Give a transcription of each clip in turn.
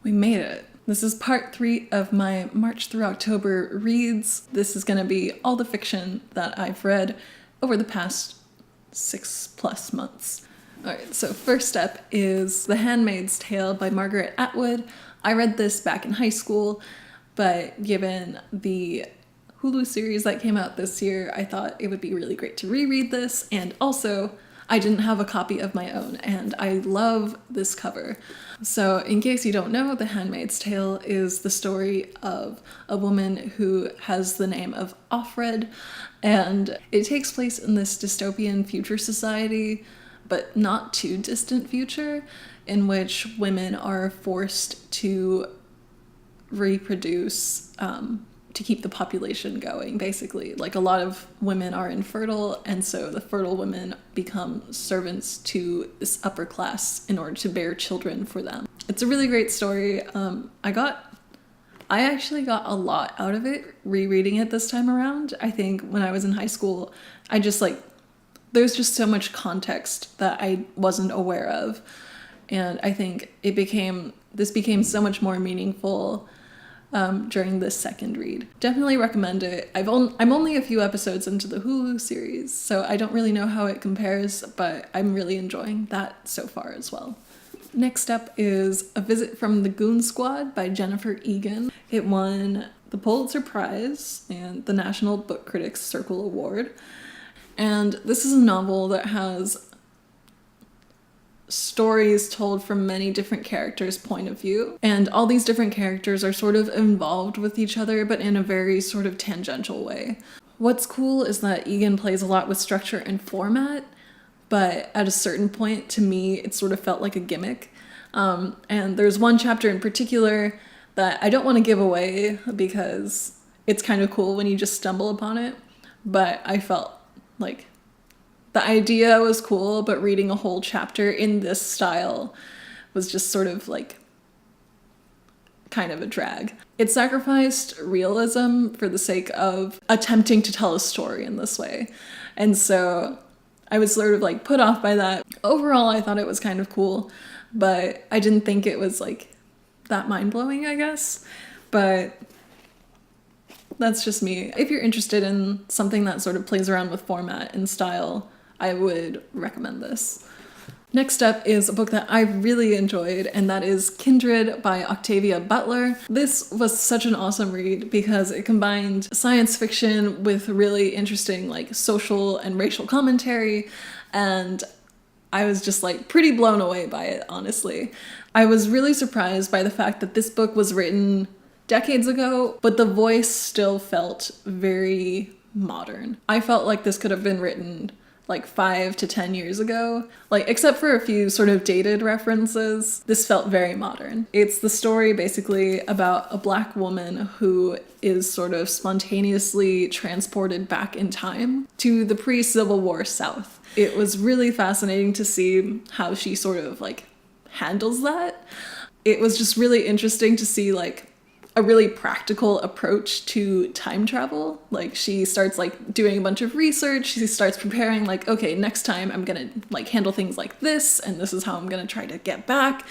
We made it. This is part 3 of my March through October reads. This is going to be all the fiction that I've read over the past 6+ months. Alright, so first up is The Handmaid's Tale by Margaret Atwood. I read this back in high school, but given the Hulu series that came out this year, I thought it would be really great to reread this, and also I didn't have a copy of my own, and I love this cover. So in case you don't know, The Handmaid's Tale is the story of a woman who has the name of Offred, and it takes place in this dystopian future society, but not too distant future, in which women are forced to reproduce to keep the population going, basically. Like, a lot of women are infertile, and so the fertile women become servants to this upper class in order to bear children for them. It's a really great story. I actually got a lot out of it rereading it this time around. I think when I was in high school, there's just so much context that I wasn't aware of, and I think this became so much more meaningful during this second read. Definitely recommend it. I'm only a few episodes into the Hulu series, so I don't really know how it compares, but I'm really enjoying that so far as well. Next up is A Visit from the Goon Squad by Jennifer Egan. It won the Pulitzer Prize and the National Book Critics Circle Award. And this is a novel that has stories told from many different characters' point of view, and all these different characters are sort of involved with each other, but in a very sort of tangential way. What's cool is that Egan plays a lot with structure and format, but at a certain point, to me, it sort of felt like a gimmick. And there's one chapter in particular that I don't want to give away because it's kind of cool when you just stumble upon it, but I felt like the idea was cool, but reading a whole chapter in this style was just sort of like kind of a drag. It sacrificed realism for the sake of attempting to tell a story in this way. And so I was sort of like put off by that. Overall, I thought it was kind of cool, but I didn't think it was like that mind-blowing, I guess. But that's just me. If you're interested in something that sort of plays around with format and style, I would recommend this. Next up is a book that I really enjoyed, and that is Kindred by Octavia Butler. This was such an awesome read because it combined science fiction with really interesting like social and racial commentary, and I was just like pretty blown away by it, honestly. I was really surprised by the fact that this book was written decades ago, but the voice still felt very modern. I felt like this could have been written like 5 to 10 years ago. Like, except for a few sort of dated references, this felt very modern. It's the story basically about a Black woman who is sort of spontaneously transported back in time to the pre-Civil War South. It was really fascinating to see how she sort of like handles that. It was just really interesting to see like a really practical approach to time travel. Like, she starts like doing a bunch of research. She starts preparing like, okay, next time I'm gonna like handle things like this, and this is how I'm gonna try to get back.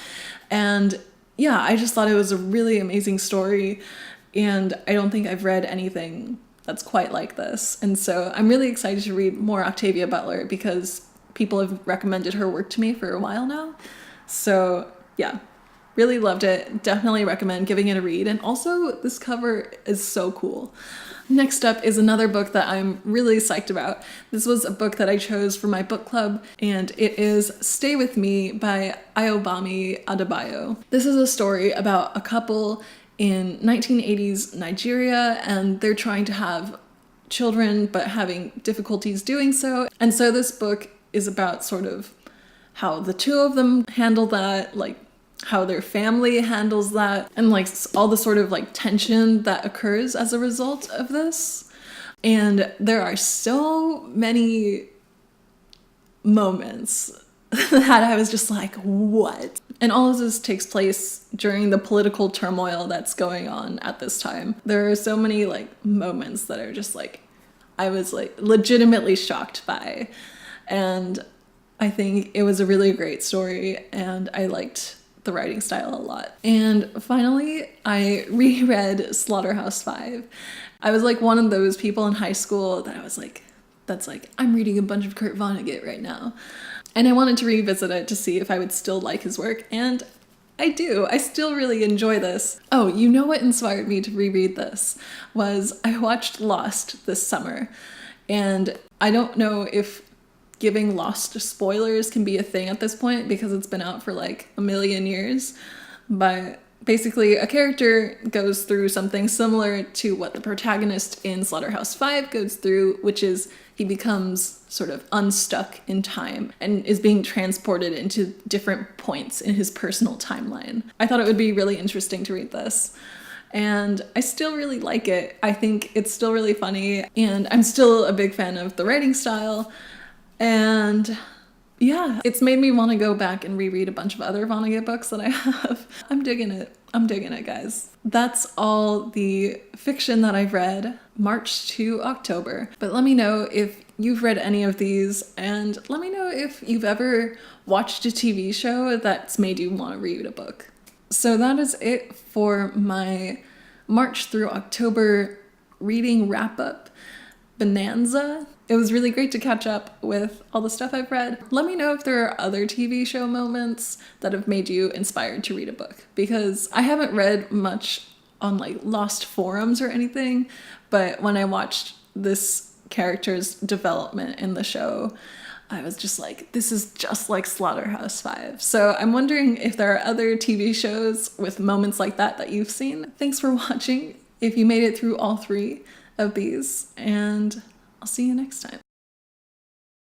And yeah, I just thought it was a really amazing story, and I don't think I've read anything that's quite like this. And so I'm really excited to read more Octavia Butler because people have recommended her work to me for a while now. So yeah, really loved it. Definitely recommend giving it a read. And also, this cover is so cool. Next up is another book that I'm really psyched about. This was a book that I chose for my book club, and it is Stay With Me by Ayobami Adebayo. This is a story about a couple in 1980s Nigeria, and they're trying to have children but having difficulties doing so. And so this book is about sort of how the two of them handle that, like how their family handles that, and like all the sort of like tension that occurs as a result of this. And there are so many moments that I was just like, what? And all of this takes place during the political turmoil that's going on at this time. There are so many like moments that are just like, I was like legitimately shocked by. And I think it was a really great story, and I liked the writing style a lot. And finally, I reread Slaughterhouse-Five. I was like one of those people in high school that I was like, that's like, I'm reading a bunch of Kurt Vonnegut right now. And I wanted to revisit it to see if I would still like his work, and I do. I still really enjoy this. Oh, you know what inspired me to reread this was I watched Lost this summer, and I don't know if giving Lost spoilers can be a thing at this point because it's been out for like a million years, but basically a character goes through something similar to what the protagonist in Slaughterhouse-Five goes through, which is he becomes sort of unstuck in time and is being transported into different points in his personal timeline. I thought it would be really interesting to read this, and I still really like it. I think it's still really funny, and I'm still a big fan of the writing style, and yeah, it's made me want to go back and reread a bunch of other Vonnegut books that I have. I'm digging it. I'm digging it, guys. That's all the fiction that I've read March to October. But let me know if you've read any of these, and let me know if you've ever watched a TV show that's made you want to read a book. So that is it for my March through October reading wrap-up bonanza. It was really great to catch up with all the stuff I've read. Let me know if there are other TV show moments that have made you inspired to read a book, because I haven't read much on like Lost forums or anything, but when I watched this character's development in the show, I was just like, this is just like Slaughterhouse-Five. So I'm wondering if there are other TV shows with moments like that you've seen. Thanks for watching if you made it through all 3 of these, and I'll see you next time.